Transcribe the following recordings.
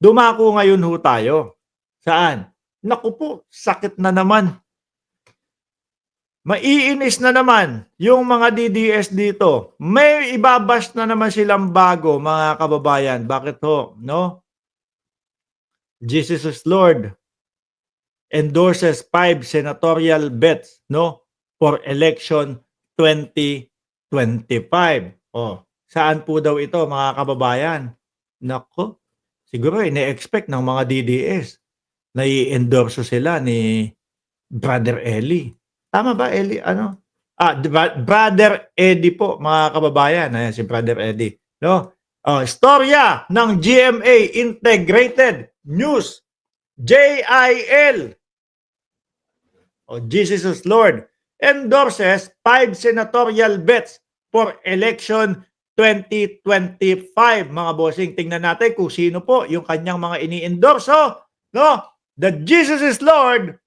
Dumako ngayon ho tayo. Saan? Naku po, sakit na naman. Maiinis na naman yung mga DDS dito. May ibabash na naman silang bago, mga kababayan. Bakit ho? No? Jesus is Lord endorses 5 senatorial bets, no, for election 2025. Oh, saan po daw ito, mga kababayan? Nako, siguro ine-expect ng mga DDS na i-endorso sila ni Brother Eli. Tama ba, Eli? Ano? Brother Eddie po, mga kababayan. Ayan, si Brother Eddie. No? Istorya ng GMA Integrated News. JIL. Jesus is Lord. Endorses 5 senatorial bets for election 2025. Mga bossing, tingnan natin kung sino po yung kanyang mga ini-endorso. No? The Jesus is Lord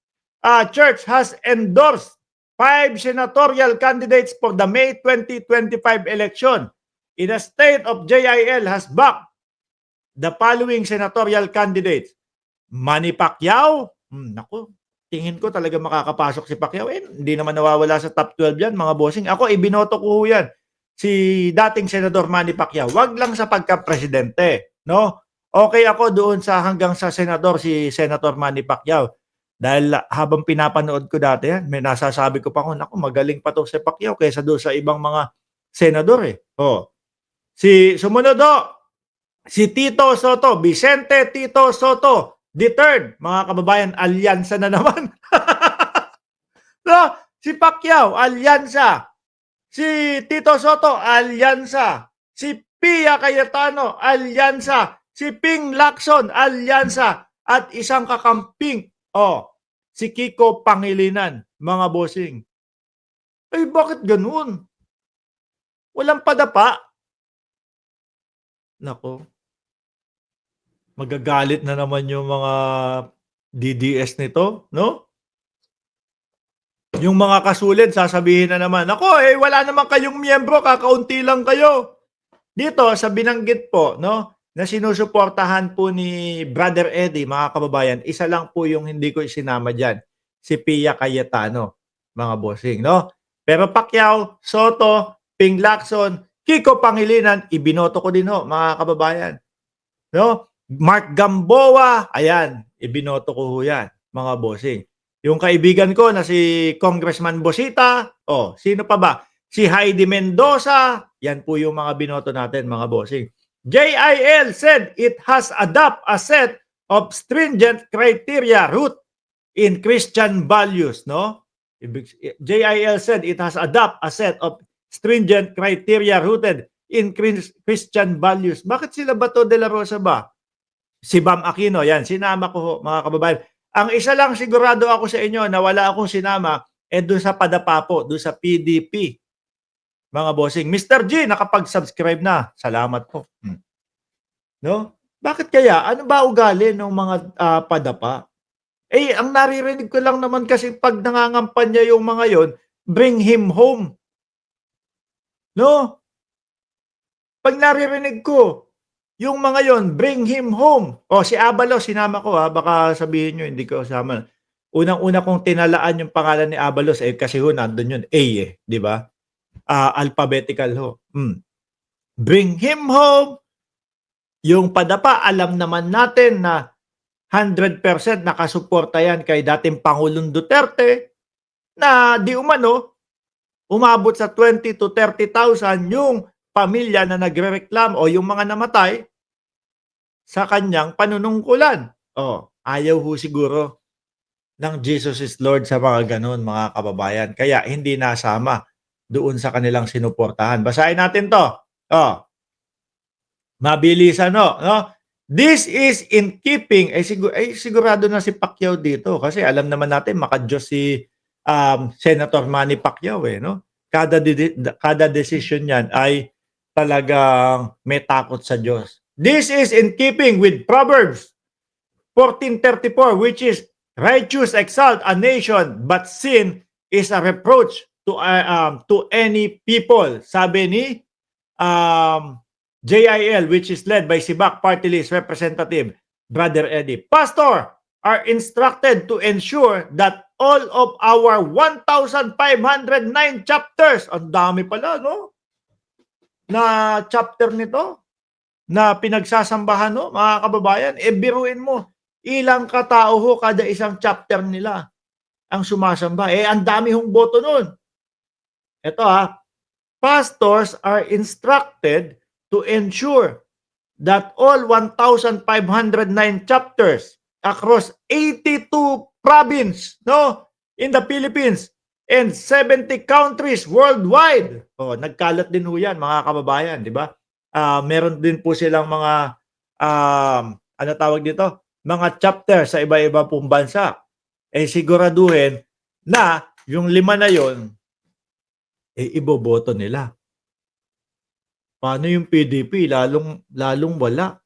Church has endorsed 5 senatorial candidates for the May 2025 election. In a state of JIL has backed the following senatorial candidates. Manny Pacquiao, naku, tingin ko talaga makakapasok si Pacquiao. Hindi naman nawawala sa top 12 yan, mga bossing. Ako, ibinoto ko yan. Si dating Senador Manny Pacquiao. Wag lang sa pagka-presidente, no? Okay ako doon sa hanggang sa senador, si Senator Manny Pacquiao. Dahil habang pinapanood ko dati yan, may nasasabi ko pa ako, naku, magaling pa to si Pacquiao kaysa doon sa ibang mga senador eh. Oh. Sumunod si Tito Soto, Vicente Tito Soto, the third, mga kababayan, alyansa na naman. No, si Pacquiao, alyansa. Si Tito Soto, alyansa. Si Pia Cayetano, alyansa. Si Ping Lacson, alyansa. At isang kakamping, si Kiko Pangilinan, mga bossing. Ay, bakit ganun? Walang padapa. Nako. Magagalit na naman yung mga DDS nito, no? Yung mga kasulid, sasabihin na naman, ako, wala naman kayong miyembro, kakaunti lang kayo. Dito, sa binanggit po, no, na sinusuportahan po ni Brother Eddie, mga kababayan, isa lang po yung hindi ko isinama dyan, si Pia Cayetano, mga bossing, no? Pero Pacquiao, Soto, Ping Lacson, Kiko Pangilinan, ibinoto ko din ho, mga kababayan. No? Mark Gamboa, ayan, ibinoto ko ho yan, mga bossing. Yung kaibigan ko na si Congressman Bosita, sino pa ba? Si Heidi Mendoza, yan po yung mga binoto natin, mga bossing. JIL said it has adopt a set of stringent criteria root in Christian values, no? JIL said it has adopt a set of stringent criteria rooted in Christian values. Bakit sila Bato de la Rosa ba? Si Bam Aquino, yan, sinama ko ho, mga kababayan. Ang isa lang sigurado ako sa inyo na wala akong sinama, doon sa padapa po, doon sa PDP. Mga bossing. Mr. G, nakapag-subscribe na. Salamat po. No? Bakit kaya? Ano ba ugali ng mga padapa? Ang naririnig ko lang naman kasi pag nangangampanya yung mga yon, bring him home. No? Pag naririnig ko, yung mga yon, bring him home. Si Abalos, sinama ko baka sabihin nyo, hindi ko kasama. Unang-una kong tinalaan yung pangalan ni Abalos, kasi nandun yun, A di ba? Alphabetical ho. Bring him home. Yung padapa, alam naman natin na 100% nakasuporta yan kay dating Pangulong Duterte na di umano, umabot sa 20 to 30,000 yung pamilya na nagrereklamo o yung mga namatay sa kanyang panunungkulan. Ayaw ho siguro ng Jesus is Lord sa mga ganun, mga kababayan. Kaya hindi nasama doon sa kanilang sinuportahan. Basahin natin to. Mabilisan no? This is in keeping, sigurado na si Pacquiao dito kasi alam naman natin maka-Diyos si Senator Manny Pacquiao no? Kada decision niyan ay talagang may takot sa Diyos. This is in keeping with Proverbs 14:34, which is righteous exalt a nation, but sin is a reproach to any people. Sabi ni JIL, which is led by Sibak Party List Representative Brother Eddie. Pastor, are instructed to ensure that all of our 1,509 chapters, ang dami pala, no? Na chapter nito, na pinagsasambahan, no, mga kababayan. E biruin mo, ilang katao ho kada isang chapter nila ang sumasamba. Eh, ang dami hong boto nun. Ito pastors are instructed to ensure that all 1,509 chapters across 82 province, no, in the Philippines and 70 countries worldwide. Oh, nagkalat din ho yan, mga kababayan, di ba? Meron din po silang mga ano tawag dito? Mga chapter sa iba-iba pong bansa. Eh siguraduhin na yung 5 na yon iboboto nila. Paano yung PDP? Lalong wala.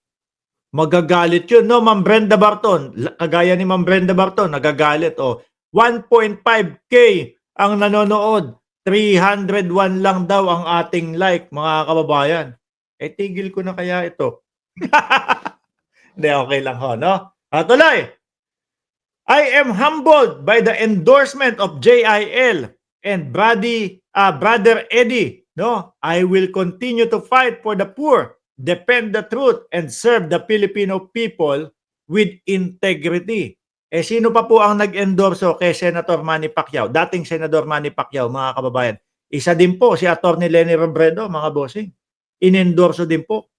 Magagalit yun, no, Ma'am Brenda Barton. Kagaya ni Ma'am Brenda Barton, nagagalit. 1.5K ang nanonood. 301 lang daw ang ating like, mga kababayan. Eh, tigil ko na kaya ito. Hindi, okay lang ho, no? Tuloy. I am humbled by the endorsement of JIL and Brother Eddie. No, I will continue to fight for the poor, defend the truth, and serve the Filipino people with integrity. Eh, sino pa po ang nag-endorso kay Senator Manny Pacquiao? Dating Senador Manny Pacquiao, mga kababayan. Isa din po si Atty. Leni Robredo, mga bossing. Inendorso din po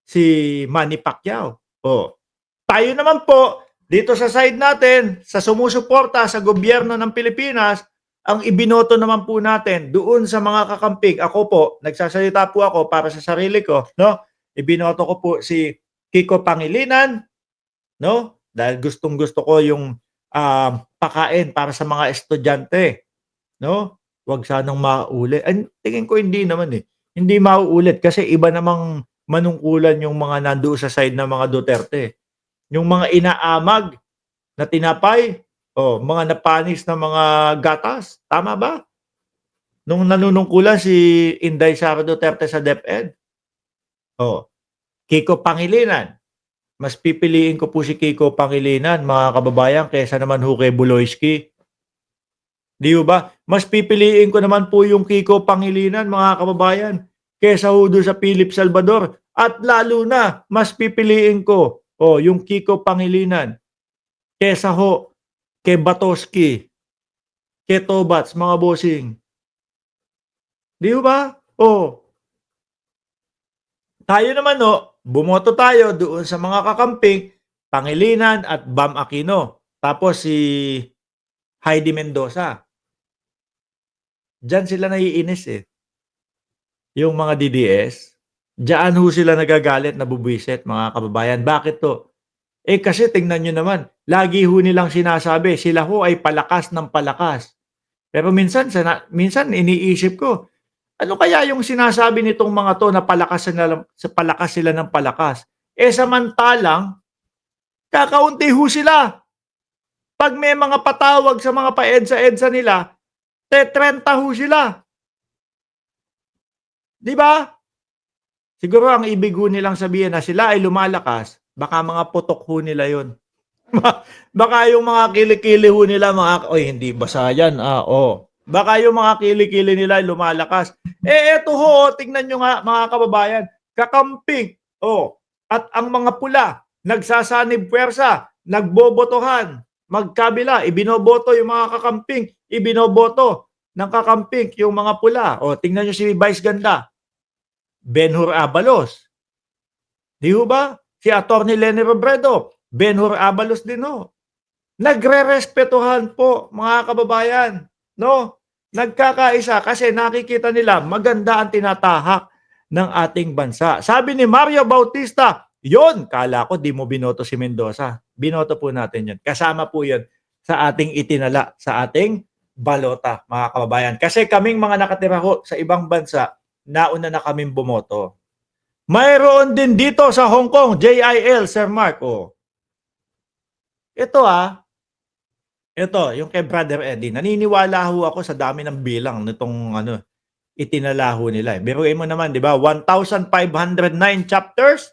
si Manny Pacquiao. Tayo naman po, dito sa side natin, sa sumusuporta sa gobyerno ng Pilipinas, ang ibinoto naman po natin doon sa mga kakamping. Ako po, nagsasalita po ako para sa sarili ko, no? Ibinoto ko po si Kiko Pangilinan, no? Dahil gustong-gusto ko yung pakain para sa mga estudyante, no? Huwag sanang maulit. Tingin ko hindi naman eh. Hindi mauulit kasi iba namang manungkulan yung mga nandoon sa side ng mga Duterte. Yung mga inaamag na tinapay, mga napanis na mga gatas. Tama ba? Nung nanunungkulan si Inday Sara Duterte sa DepEd. Kiko Pangilinan. Mas pipiliin ko po si Kiko Pangilinan, mga kababayan, kaysa naman ho kay Buloyski. Di ba? Mas pipiliin ko naman po yung Kiko Pangilinan, mga kababayan, kaysa ho doon sa Philip Salvador. At lalo na, mas pipiliin ko yung Kiko Pangilinan kaysa ho kay Batoski, kay Tobats, mga bossing. Di ba? Tayo naman bumoto tayo doon sa mga kakamping, Pangilinan at Bam Aquino. Tapos si Heidi Mendoza. Diyan sila naiinis eh. Yung mga DDS, diyan ho sila nagagalit, nabubwisit, mga kababayan. Bakit to? Eh kasi tingnan nyo naman, lagi ho nilang sinasabi, sila ho ay palakas ng palakas. Pero minsan iniisip ko, ano kaya yung sinasabi nitong mga to na palakas sila ng palakas? Eh samantalang, kakaunti ho sila. Pag may mga patawag sa mga pa-EDSA nila, 30 ho sila. Di ba? Siguro ang ibig ho nilang sabihin na sila ay lumalakas, baka mga putok ho nila yun. Baka yung mga kilikili ho nila, hindi basa yan. Baka yung mga kilikili nila ay lumalakas. Eto ho, tingnan nyo nga mga kababayan, kakamping, at ang mga pula, nagsasanib puwersa, nagbobotohan, magkabila, ibinoboto yung mga kakamping, ibinoboto ng kakamping yung mga pula. Tingnan nyo si Vice Ganda, Benhur Abalos. Di ba? Si Atty. Leni Robredo, Benhur Abalos din ho. Nagre-respetuhan po, mga kababayan, no? Nagkakaisa kasi nakikita nila maganda ang tinatahak ng ating bansa. Sabi ni Mario Bautista, yon, kala ko di mo binoto si Mendoza. Binoto po natin yun. Kasama po yun sa ating itinala, sa ating balota, mga kababayan. Kasi kaming mga nakatira ho sa ibang bansa, nauna na kaming bumoto. Mayroon din dito sa Hong Kong, JIL, Sir Mark. Ito ito, yung kay Brother Eddie. Naniniwala ho ako sa dami ng bilang nitong itinala ho nila. Biruin mo naman, di ba? 1,509 chapters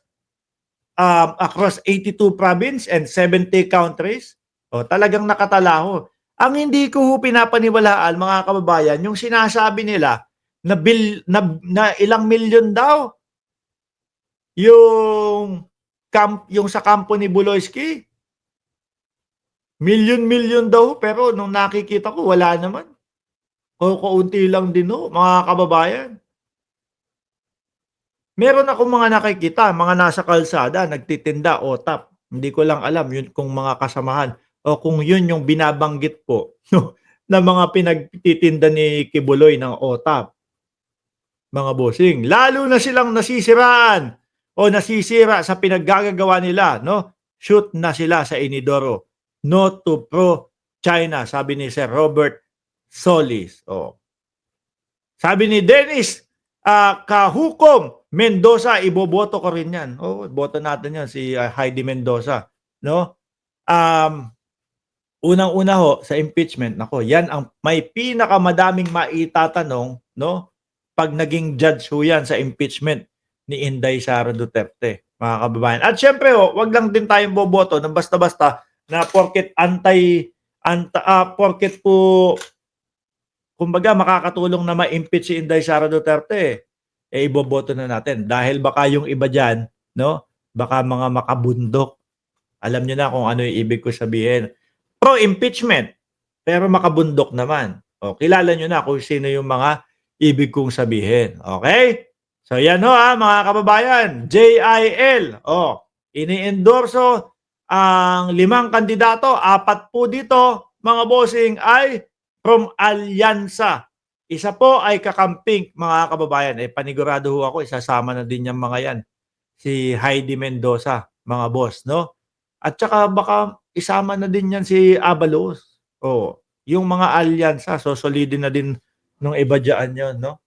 across 82 province and 70 countries. O, talagang nakatalaho. Ang hindi ko ho pinapaniwalaan, mga kababayan, yung sinasabi nila na ilang milyon daw yung sa kampo ni Buloyski. Milyon-milyon daw, pero nung nakikita ko wala naman. Kaunti lang din ho, mga kababayan. Meron akong mga nakikita, mga nasa kalsada, nagtitinda, OTAP. Hindi ko lang alam yun kung mga kasamahan o kung yun yung binabanggit po no, na mga pinagtitinda ni Kibuloy ng OTAP, mga bossing. Lalo na silang nasisiraan o nasisira sa pinaggagawa nila, no? Shoot na sila sa inidoro. No to pro-China, sabi ni Sir Robert Solis. Oh. Sabi ni Dennis Kahukom Mendoza, iboboto ko rin yan. Oh, boto natin yan, si Heidi Mendoza. No? Unang-una ho, sa impeachment, nako, yan ang may pinakamadaming maitatanong, no? Pag naging judge ho yan sa impeachment ni Inday Sara Duterte, mga kababayan. At syempre ho, wag lang din tayong boboto ng basta-basta na porket porket po kumbaga makakatulong na ma-impeach si Inday Sara Duterte, iboboto na natin. Dahil baka yung iba dyan, no? Baka mga makabundok. Alam nyo na kung ano yung ibig ko sabihin. Pro-impeachment, pero makabundok naman. O, kilala nyo na kung sino yung mga ibig kong sabihin. Okay? So, yan ho mga kababayan. JIL. O, ini-endorso ang 5 kandidato. 4 po dito, mga bossing, ay from Alyansa. Isa po ay kakamping, mga kababayan. Panigurado ho ako, isasama na din yung mga yan. Si Heidi Mendoza, mga boss, no? At saka baka isama na din yan si Abalos. O, yung mga alyansa, so solidin na din nung iba dyan yun, no?